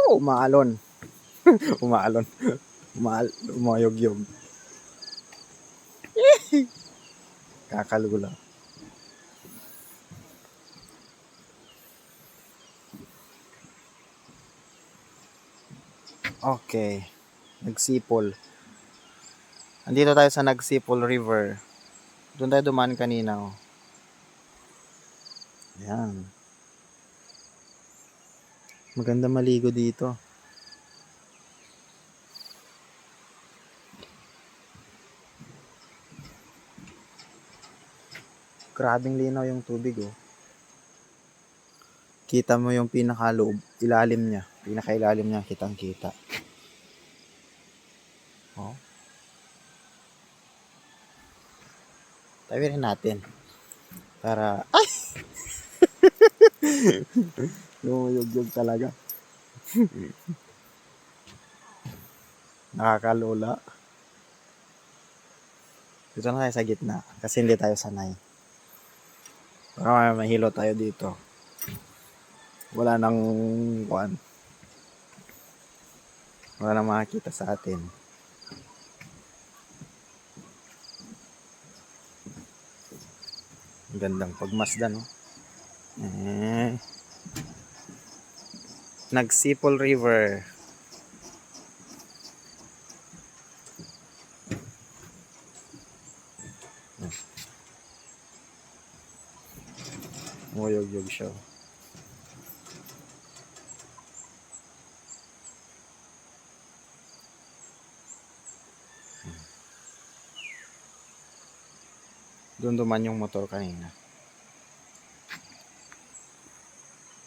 Umaalon. Umaalon. Umayogyog. Kakalula. Okay. Nagsipol. Andito tayo sa Nagsipol River. Doon tayo dumaan kanina. Oh. Ayan. Maganda maligo dito. Grabing linaw yung tubig, oh. Kita mo yung pinakaloob, ilalim niya. Pinakailalim niya, kitang-kita. Oh. Tawirin natin. Para, ay! Lumuyog-yog talaga. Nakakalula. Dito na tayo sa gitna. Kasi hindi tayo sanay. Para mahilo tayo dito. Wala nang kuan. Wala nang makakita sa atin. Ang gandang pagmasdan, no? Nagsipol River. Umuyog-yog siya. Doon duman yung motor kanina.